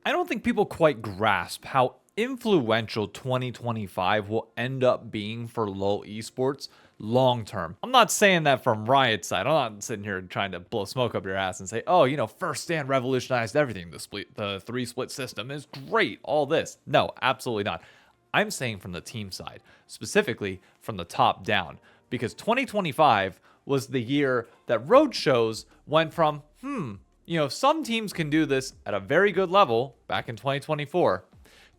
I don't think people quite grasp how influential 2025 will end up being for LoL esports long term. I'm not saying that from Riot's side. I'm not sitting here trying to blow smoke up your ass and say, oh, First Stand revolutionized everything. The 3-split system is great. All this. No, absolutely not. I'm saying from the team side, specifically from the top down, because 2025 was the year that road shows went from, some teams can do this at a very good level back in 2024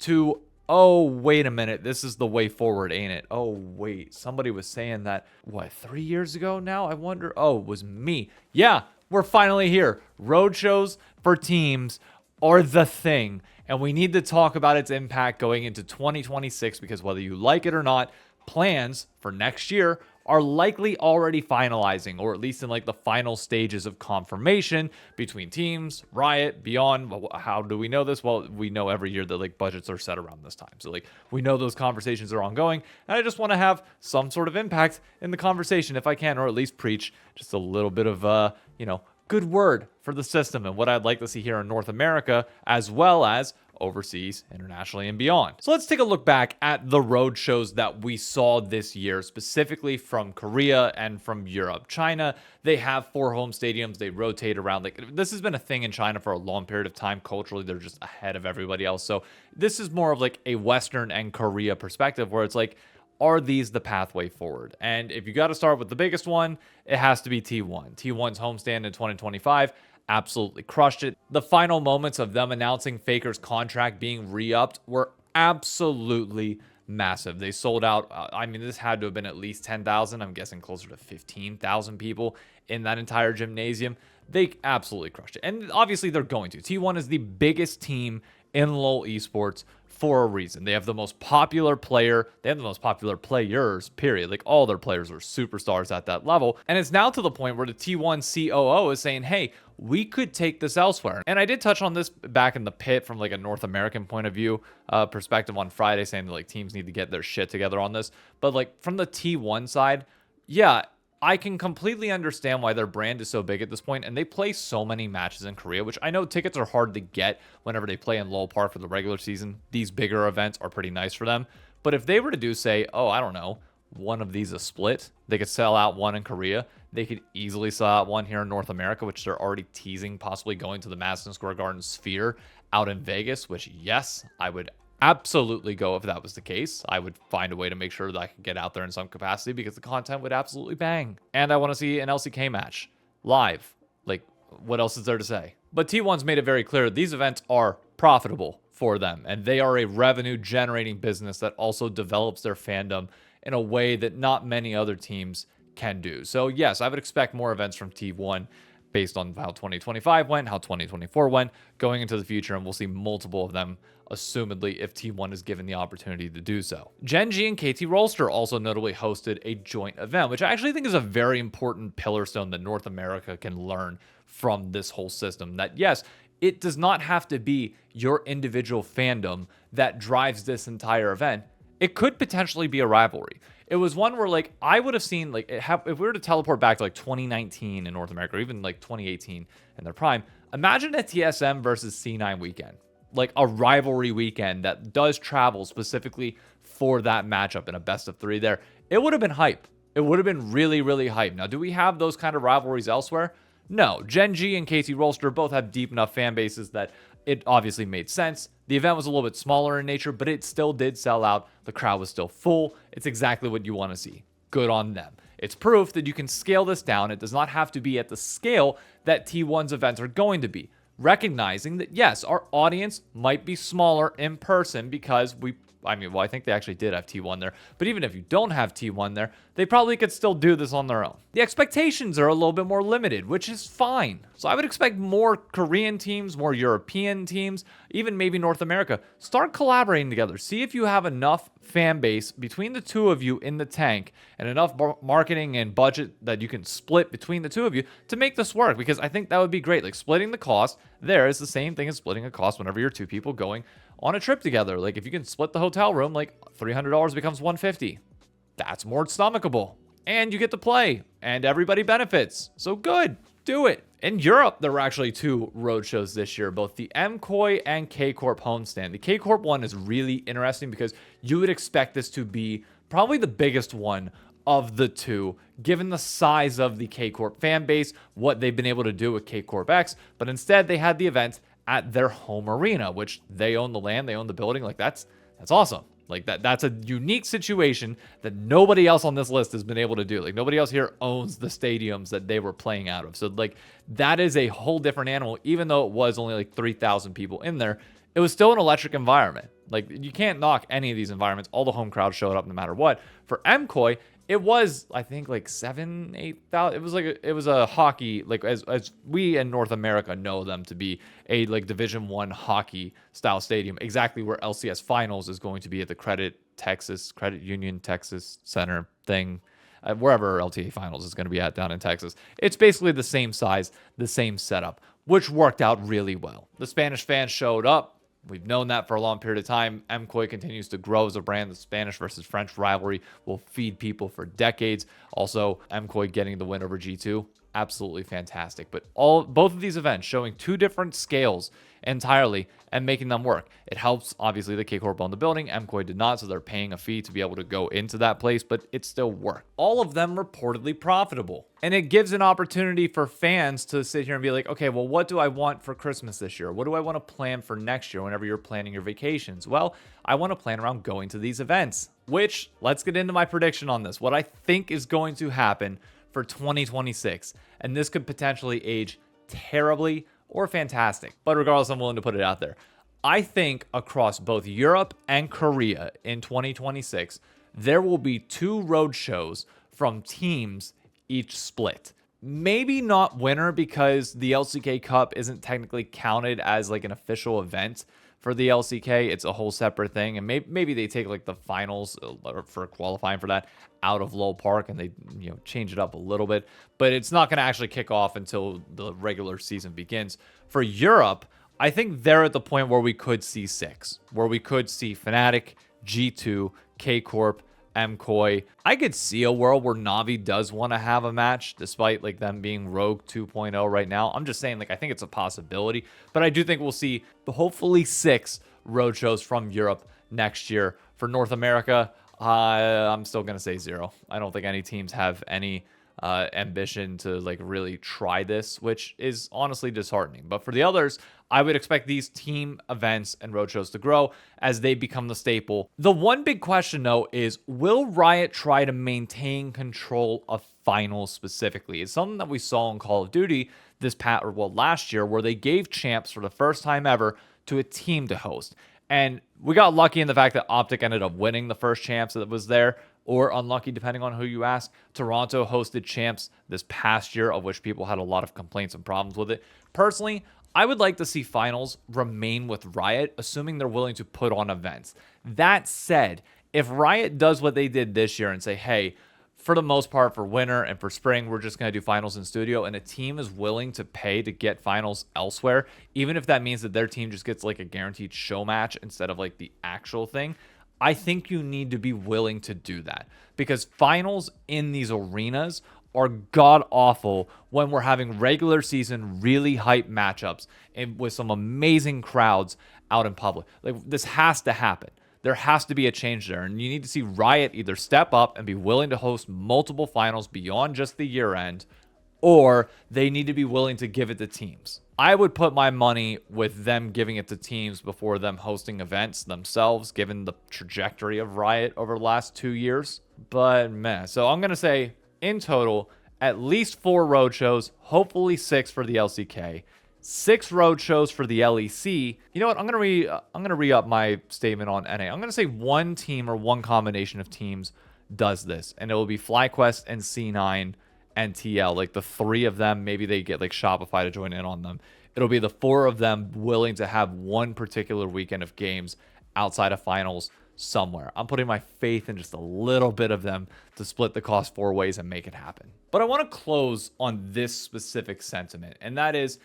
to, oh, wait a minute, this is the way forward, ain't it? Oh, wait, somebody was saying that, 3 years ago now? I wonder. Oh, it was me. Yeah, we're finally here. Road shows for teams are the thing, and we need to talk about its impact going into 2026 because whether you like it or not, plans for next year are likely already finalizing, or at least in like the final stages of confirmation between teams, Riot, beyond. How do we know this? Well, we know every year that like budgets are set around this time. So like we know those conversations are ongoing, and I just want to have some sort of impact in the conversation if I can, or at least preach just a little bit of good word for the system and what I'd like to see here in North America, as well as overseas, internationally, and beyond. So let's take a look back at the road shows that we saw this year, specifically from Korea and from Europe. China, they have 4 home stadiums. They rotate around. Like this has been a thing in China for a long period of time. Culturally, they're just ahead of everybody else. So this is more of like a Western and Korea perspective where it's like, are these the pathway forward? And if you got to start with the biggest one, it has to be T1. T1's homestand in 2025 absolutely crushed it. The final moments of them announcing Faker's contract being re-upped were absolutely massive. They sold out. This had to have been at least 10,000. I'm guessing closer to 15,000 people in that entire gymnasium. They absolutely crushed it. And obviously they're going to. T1 is the biggest team in LoL esports for a reason. They have the most popular player. They have the most popular players, period. Like all their players are superstars at that level. And it's now to the point where the T1 COO is saying, hey, we could take this elsewhere. And I did touch on this back in the pit from like a North American point of view perspective on Friday, saying that like teams need to get their shit together on this. But like from the T1 side, yeah, I can completely understand why their brand is so big at this point, and they play so many matches in Korea, which I know tickets are hard to get whenever they play in LoL Park for the regular season. These bigger events are pretty nice for them. But if they were to do, say, I don't know, one of these a split, they could sell out one in Korea. They could easily sell out one here in North America, which they're already teasing possibly going to the Madison Square Garden Sphere out in Vegas, which, yes, I would absolutely go if that was the case. I would find a way to make sure that I could get out there in some capacity because the content would absolutely bang. And I want to see an LCK match live. Like, what else is there to say? But T1's made it very clear these events are profitable for them, and they are a revenue generating business that also develops their fandom in a way that not many other teams can do. So yes, I would expect more events from T1 based on how 2025 went, how 2024 went, going into the future, and we'll see multiple of them, assumedly, if T1 is given the opportunity to do so. Gen G and KT Rolster also notably hosted a joint event, which I actually think is a very important pillar stone that North America can learn from this whole system. That yes, it does not have to be your individual fandom that drives this entire event. It could potentially be a rivalry. It was one where, like, I would have seen, like, if we were to teleport back to, like, 2019 in North America, or even, like, 2018 in their prime, imagine a TSM versus C9 weekend. Like, a rivalry weekend that does travel specifically for that matchup in a best of 3 there. It would have been hype. It would have been really, really hype. Now, do we have those kind of rivalries elsewhere? No. Gen G and KT Rolster both have deep enough fan bases that it obviously made sense. The event was a little bit smaller in nature, but it still did sell out. The crowd was still full. It's exactly what you want to see. Good on them. It's proof that you can scale this down. It does not have to be at the scale that T1's events are going to be. Recognizing that, yes, our audience might be smaller in person because I think they actually did have T1 there. But even if you don't have T1 there, they probably could still do this on their own. The expectations are a little bit more limited, which is fine. So I would expect more Korean teams, more European teams, even maybe North America. Start collaborating together. See if you have enough fan base between the two of you in the tank and enough marketing and budget that you can split between the two of you to make this work, because I think that would be great. Like, splitting the cost there is the same thing as splitting a cost whenever you're two people going on a trip together. Like, if you can split the hotel room, like $300 becomes $150. That's more stomachable, and you get to play, and everybody benefits. So good. do it. In Europe, there were actually 2 road shows this year, both the MKOI and K Corp homestand. The K Corp one is really interesting because you would expect this to be probably the biggest one of the 2, given the size of the K Corp fan base, what they've been able to do with K Corp X. But instead, they had the event at their home arena, which they own the land, they own the building. Like that's awesome. Like that's a unique situation that nobody else on this list has been able to do. Like nobody else here owns the stadiums that they were playing out of. So like that is a whole different animal. Even though it was only like 3,000 people in there, it was still an electric environment. Like you can't knock any of these environments. All the home crowd showed up no matter what. For MKOI, it was, I think, like 7,000, 8,000. It was like it was a hockey, like as we in North America know them to be a like Division I hockey style stadium, exactly where LCS Finals is going to be at the Credit Union Texas Center thing, wherever LTA Finals is going to be at down in Texas. It's basically the same size, the same setup, which worked out really well. The Spanish fans showed up. We've known that for a long period of time. MKOI continues to grow as a brand. The Spanish versus French rivalry will feed people for decades. Also, MKOI getting the win over G2, absolutely fantastic. But both of these events showing 2 different scales entirely and making them work. It helps, obviously, the K Corp own the building. MKOI did not, so they're paying a fee to be able to go into that place, but it still worked. All of them reportedly profitable. And it gives an opportunity for fans to sit here and be like, okay, well, what do I want for Christmas this year? What do I want to plan for next year whenever you're planning your vacations? Well, I want to plan around going to these events, which, let's get into my prediction on this. What I think is going to happen for 2026. And this could potentially age terribly or fantastic. But regardless, I'm willing to put it out there. I think across both Europe and Korea in 2026, there will be 2 road shows from teams each split. Maybe not winner because the LCK Cup isn't technically counted as like an official event for the LCK. It's a whole separate thing. And maybe they take like the finals for qualifying for that out of LoL Park and they change it up a little bit. But it's not going to actually kick off until the regular season begins. For Europe, I think they're at the point where we could see 6, where we could see Fnatic, G2, K Corp, MKOI. I could see a world where Navi does want to have a match despite like them being Rogue 2.0 right now. I'm just saying, like, I think it's a possibility, but I do think we'll see hopefully 6 road shows from Europe next year. For North America, I'm still going to say 0. I don't think any teams have any ambition to like really try this, which is honestly disheartening. But for the others, I would expect these team events and roadshows to grow as they become the staple. The one big question though is, will Riot try to maintain control of finals specifically? It's something that we saw in Call of Duty last year, where they gave champs for the first time ever to a team to host. And we got lucky in the fact that Optic ended up winning the first champs that was there, or unlucky depending on who you ask. Toronto hosted champs this past year, of which people had a lot of complaints and problems with it. Personally, I would like to see finals remain with Riot, assuming they're willing to put on events. That said, if Riot does what they did this year and say, hey, for the most part, for winter and for spring, we're just going to do finals in studio, and a team is willing to pay to get finals elsewhere, even if that means that their team just gets like a guaranteed show match instead of like the actual thing, I think you need to be willing to do that, because finals in these arenas are god awful when we're having regular season really hype matchups and with some amazing crowds out in public. Like, this has to happen. There has to be a change there, and you need to see Riot either step up and be willing to host multiple finals beyond just the year end, or they need to be willing to give it to teams. I would put my money with them giving it to teams before them hosting events themselves, given the trajectory of Riot over the last 2 years. But meh. So I'm going to say, in total, at least 4 road shows, hopefully 6 for the LCK, 6 road shows for the LEC. You know what? I'm gonna re-up my statement on NA. I'm gonna say one team or one combination of teams does this, and it will be FlyQuest and C9 and TL. Like the 3 of them, maybe they get like Shopify to join in on them. It'll be the 4 of them willing to have one particular weekend of games outside of finals somewhere. I'm putting my faith in just a little bit of them to split the cost 4 ways and make it happen. But I want to close on this specific sentiment, and that is,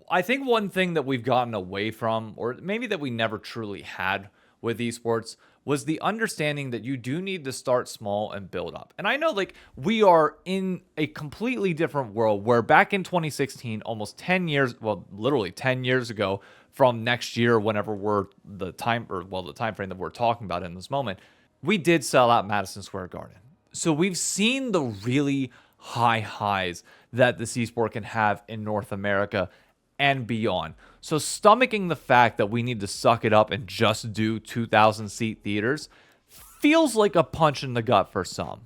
I think one thing that we've gotten away from, or maybe that we never truly had with esports was the understanding that you do need to start small and build up. And I know like we are in a completely different world where back in 2016, almost 10 years, well, literally 10 years ago from next year, whenever the time frame that we're talking about in this moment, we did sell out Madison Square Garden. So we've seen the really high highs that the C-Sport can have in North America and beyond. So stomaching the fact that we need to suck it up and just do 2,000 seat theaters feels like a punch in the gut for some.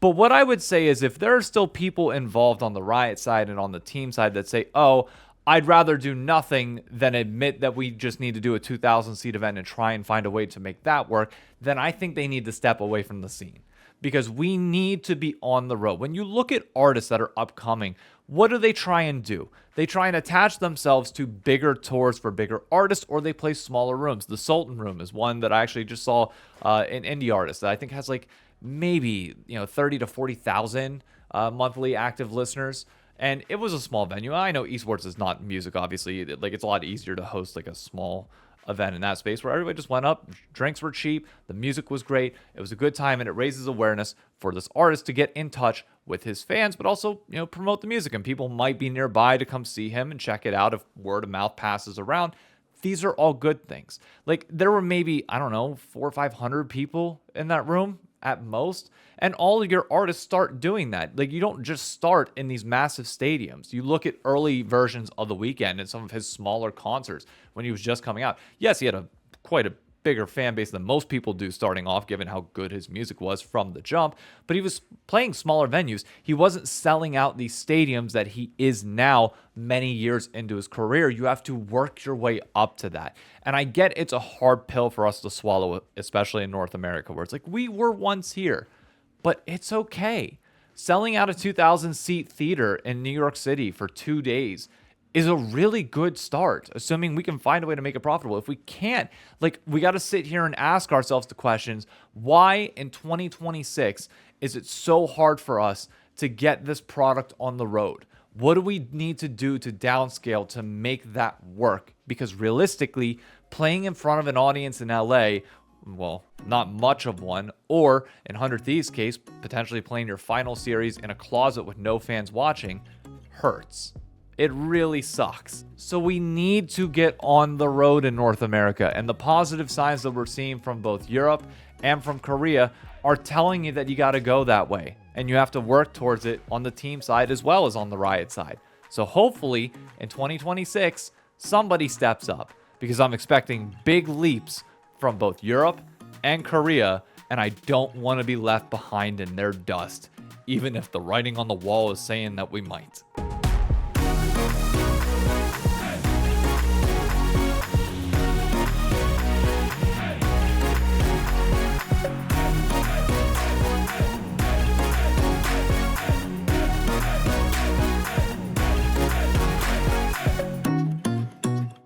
But what I would say is if there are still people involved on the Riot side and on the team side that say, oh, I'd rather do nothing than admit that we just need to do a 2,000 seat event and try and find a way to make that work, then I think they need to step away from the scene. Because we need to be on the road. When you look at artists that are upcoming, what do they try and do? They try and attach themselves to bigger tours for bigger artists, or they play smaller rooms. The Sultan Room is one that I actually just saw an indie artist that I think has like maybe 30 to 40,000 monthly active listeners. And it was a small venue. I know esports is not music, obviously. Like it's a lot easier to host like a small event in that space where everybody just went up, drinks were cheap, the music was great, it was a good time, and it raises awareness for this artist to get in touch with his fans, but also promote the music, and people might be nearby to come see him and check it out if word of mouth passes around. These are all good things. Like there were maybe, I don't know, 400 or 500 people in that room at most, and all of your artists start doing that. Like you don't just start in these massive stadiums. You look at early versions of The Weeknd and some of his smaller concerts when he was just coming out. Yes, he had quite a bigger fan base than most people do starting off, given how good his music was from the jump, but he was playing smaller venues. He wasn't selling out these stadiums that he is now many years into his career. You have to work your way up to that. And I get it's a hard pill for us to swallow, especially in North America, where it's like, we were once here, but it's okay. Selling out a 2,000 seat theater in New York City for 2 days is a really good start, assuming we can find a way to make it profitable. If we can't, like, we got to sit here and ask ourselves the questions, why in 2026 is it so hard for us to get this product on the road? What do we need to do to downscale to make that work? Because realistically, playing in front of an audience in LA, well, not much of one, or in 100 Thieves' case, potentially playing your final series in a closet with no fans watching, hurts. It really sucks. So we need to get on the road in North America, and the positive signs that we're seeing from both Europe and from Korea are telling you that you got to go that way, and you have to work towards it on the team side as well as on the Riot side. So hopefully in 2026, somebody steps up, because I'm expecting big leaps from both Europe and Korea, and I don't want to be left behind in their dust, even if the writing on the wall is saying that we might.